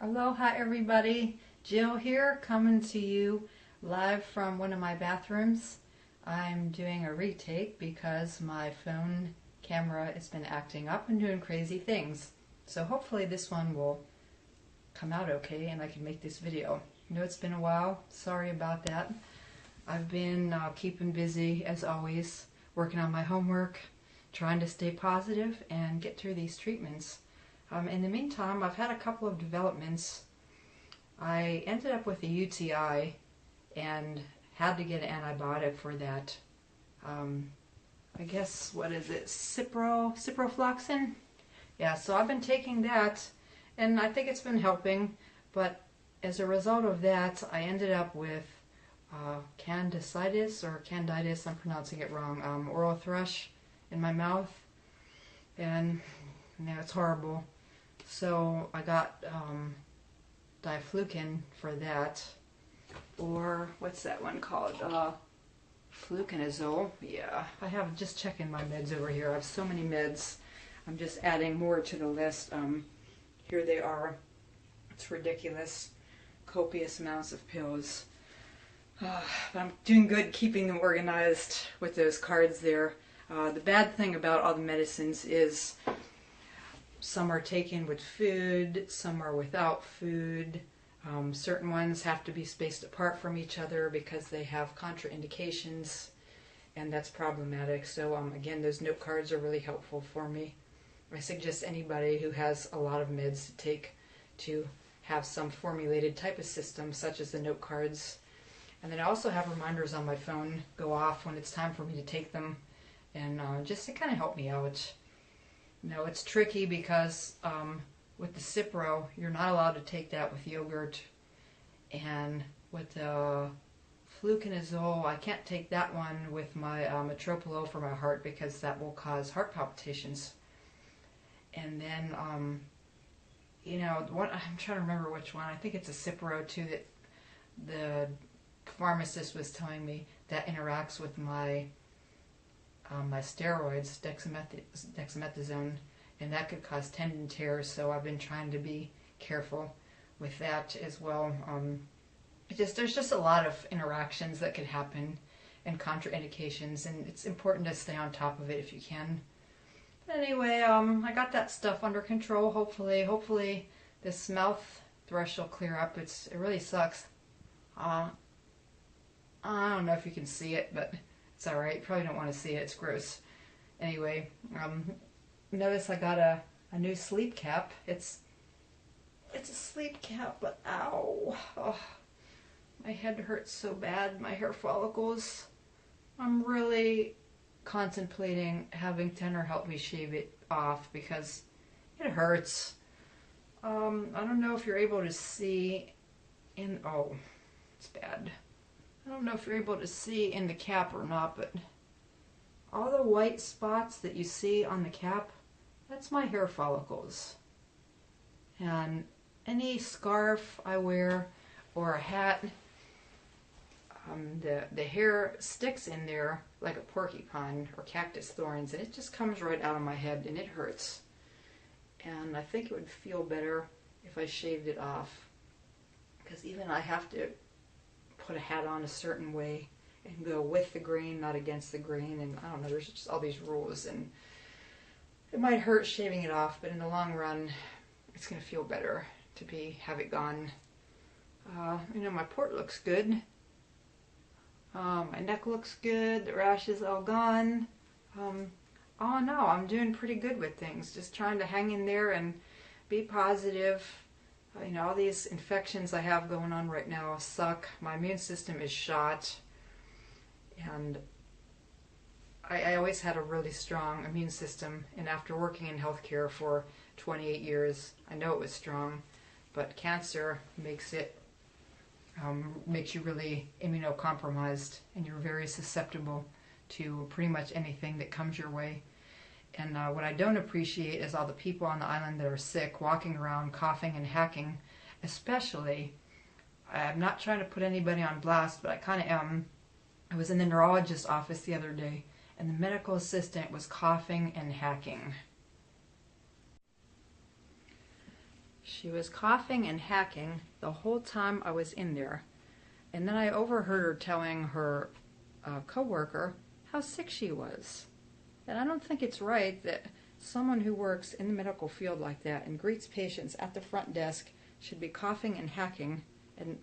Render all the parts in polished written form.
Aloha everybody, Jill here coming to you live from one of my bathrooms. I'm doing a retake because my phone camera has been acting up and doing crazy things. So hopefully this one will come out okay and I can make this video. I know it's been a while, sorry about that. I've been keeping busy as always, working on my homework, trying to stay positive and get through these treatments. In the meantime, I've had a couple of developments. I ended up with a UTI and had to get an antibiotic for that. I guess, what is it, ciprofloxacin? Yeah, so I've been taking that and I think it's been helping, but as a result of that, I ended up with candidiasis, I'm pronouncing it wrong, oral thrush in my mouth, and yeah, it's horrible. So I got diflucan for that, or what's that one called? Fluconazole. Yeah, I have, just checking my meds over here. I have so many meds. I'm just adding more to the list. Here they are. It's ridiculous. Copious amounts of pills. But I'm doing good keeping them organized with those cards there. The bad thing about all the medicines is some are taken with food, some are without food. Certain ones have to be spaced apart from each other because they have contraindications, and that's problematic. So again, those note cards are really helpful for me. I suggest anybody who has a lot of meds to take to have some formulated type of system, such as the note cards. And then I also have reminders on my phone go off when it's time for me to take them, and just to kind of help me out. You know, it's tricky because with the Cipro, you're not allowed to take that with yogurt, and with the fluconazole, I can't take that one with my metropolo for my heart because that will cause heart palpitations. And then, you know, what I'm trying to remember which one. I think it's a Cipro too that the pharmacist was telling me that interacts with my my steroids, dexamethasone, and that could cause tendon tears, so I've been trying to be careful with that as well. There's just a lot of interactions that could happen and contraindications, and it's important to stay on top of it if you can. But anyway, I got that stuff under control, hopefully this mouth thrush will clear up. It really sucks. I don't know if you can see it, but it's alright. You probably don't want to see it. It's gross. Anyway, notice I got a new sleep cap. It's a sleep cap, but ow. Oh, my head hurts so bad. My hair follicles. I'm really contemplating having Tenor help me shave it off because it hurts. I don't know if you're able to see in... Oh, it's bad. I don't know if you're able to see in the cap or not, but all the white spots that you see on the cap, that's my hair follicles. And any scarf I wear or a hat, the hair sticks in there like a porcupine or cactus thorns, and it just comes right out of my head and it hurts. And I think it would feel better if I shaved it off, because even I have to put a hat on a certain way and go with the grain, not against the grain, and I don't know, there's just all these rules, and it might hurt shaving it off, but in the long run it's going to feel better to have it gone. You know, my port looks good, my neck looks good, the rash is all gone. Oh no, I'm doing pretty good with things, just trying to hang in there and be positive. You know, all these infections I have going on right now suck. My immune system is shot. And I always had a really strong immune system. And after working in healthcare for 28 years, I know it was strong. But cancer makes it, makes you really immunocompromised. And you're very susceptible to pretty much anything that comes your way. And what I don't appreciate is all the people on the island that are sick, walking around coughing and hacking. Especially, I'm not trying to put anybody on blast, but I kind of am. I was in the neurologist's office the other day, and the medical assistant was coughing and hacking. She was coughing and hacking the whole time I was in there. And then I overheard her telling her coworker how sick she was. And I don't think it's right that someone who works in the medical field like that and greets patients at the front desk should be coughing and hacking. And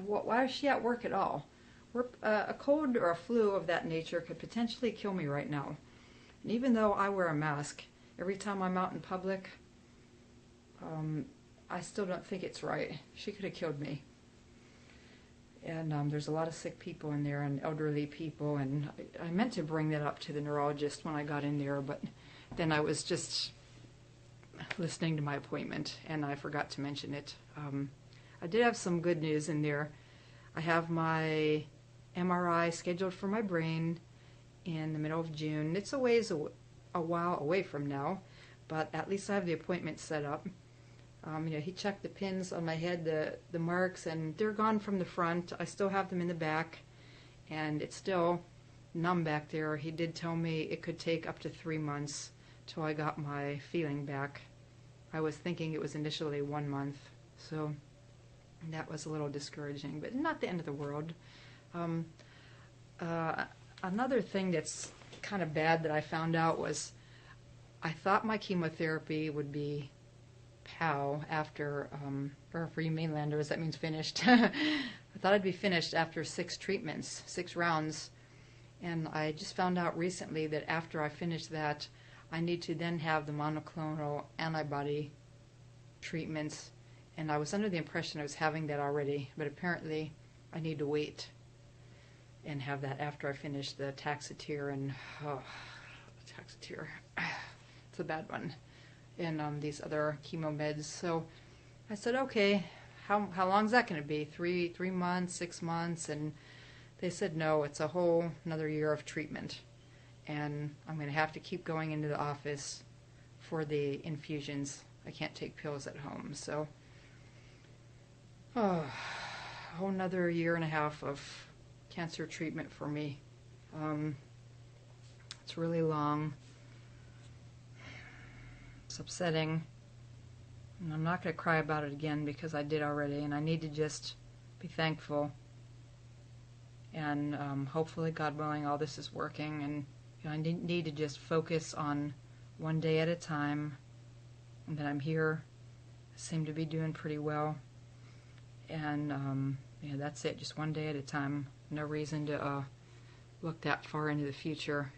why is she at work at all? A cold or a flu of that nature could potentially kill me right now. And even though I wear a mask every time I'm out in public, I still don't think it's right. She could have killed me. And there's a lot of sick people in there and elderly people, and I meant to bring that up to the neurologist when I got in there, but then I was just listening to my appointment and I forgot to mention it. I did have some good news in there. I have my MRI scheduled for my brain in the middle of June. It's a while away from now, but at least I have the appointment set up. He checked the pins on my head, the marks, and they're gone from the front. I still have them in the back, and it's still numb back there. He did tell me it could take up to 3 months till I got my feeling back. I was thinking it was initially 1 month, so that was a little discouraging, but not the end of the world. Another thing that's kind of bad that I found out was I thought my chemotherapy would be POW after, or for you mainlanders, that means finished. I thought I'd be finished after 6 treatments, 6 rounds. And I just found out recently that after I finish that, I need to then have the monoclonal antibody treatments. And I was under the impression I was having that already, but apparently I need to wait and have that after I finish the Taxotere and, Taxotere, it's a bad one. And these other chemo meds. So I said, okay, how long is that going to be? 3 months, 6 months? And they said, no, it's a whole another year of treatment. And I'm going to have to keep going into the office for the infusions. I can't take pills at home. So a whole another year and a half of cancer treatment for me. It's really long. It's upsetting, and I'm not going to cry about it again because I did already, and I need to just be thankful, and hopefully, God willing, all this is working, and I need to just focus on one day at a time, and that I'm here. I seem to be doing pretty well, and that's it, just one day at a time. No reason to look that far into the future.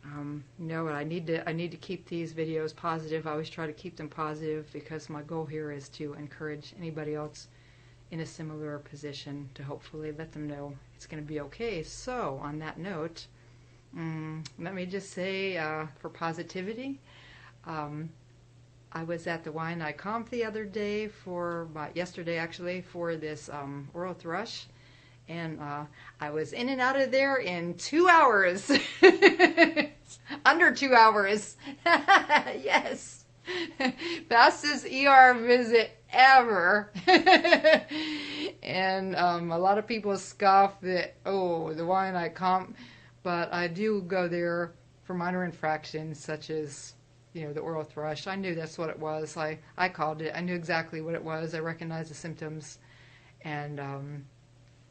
But I need to keep these videos positive. I always try to keep them positive because my goal here is to encourage anybody else in a similar position to hopefully let them know it's going to be okay. So on that note, let me just say for positivity, I was at the Waianae Comp the other day yesterday actually, for this oral thrush. And I was in and out of there in 2 hours. Under 2 hours. Yes. Fastest ER visit ever. And a lot of people scoff that, the Waianae Comp. But I do go there for minor infractions such as, the oral thrush. I knew that's what it was. I called it. I knew exactly what it was. I recognized the symptoms. And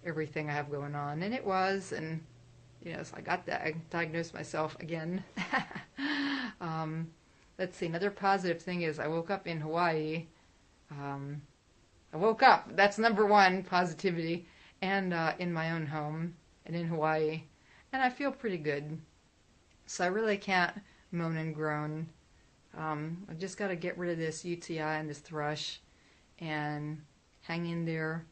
everything I have going on, and it was, and so I got that. I diagnosed myself again. Let's see, another positive thing is I woke up in Hawaii. I woke up, that's number one, positivity, and in my own home and in Hawaii, and I feel pretty good. So I really can't moan and groan. I just got to get rid of this UTI and this thrush and hang in there.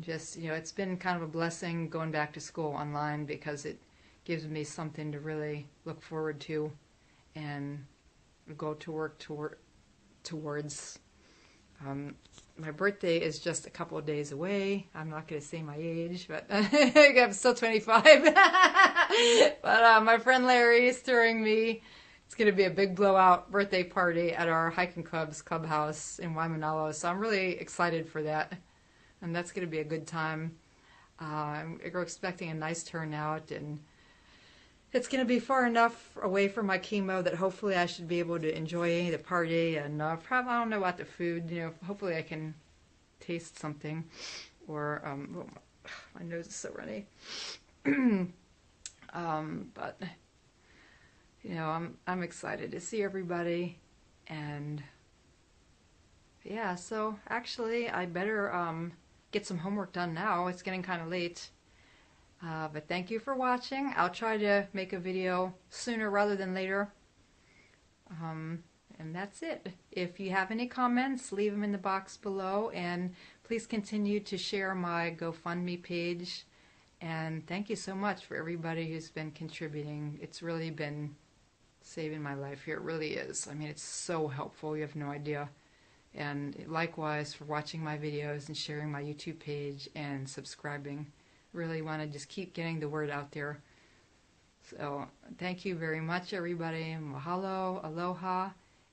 Just, it's been kind of a blessing going back to school online because it gives me something to really look forward to and go to work towards. My birthday is just a couple of days away. I'm not going to say my age, but I'm still 25. But my friend Larry is throwing me. It's going to be a big blowout birthday party at our hiking club's clubhouse in Waimanalo, so I'm really excited for that. And that's going to be a good time. We're expecting a nice turnout, and it's going to be far enough away from my chemo that hopefully I should be able to enjoy the party, and probably I don't know about the food. You know, hopefully I can taste something, or oh, my nose is so runny. But you know, I'm excited to see everybody, and yeah. So actually, I better get some homework done now. It's getting kind of late. But thank you for watching. I'll try to make a video sooner rather than later. And that's it. If you have any comments, leave them in the box below, and please continue to share my GoFundMe page. And thank you so much for everybody who's been contributing. It's really been saving my life here. It really is. I mean, it's so helpful. You have no idea. And likewise for watching my videos and sharing my YouTube page and subscribing. Really want to just keep getting the word out there. So thank you very much, everybody. Mahalo, aloha,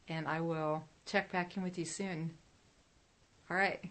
and I will check back in with you soon. All right.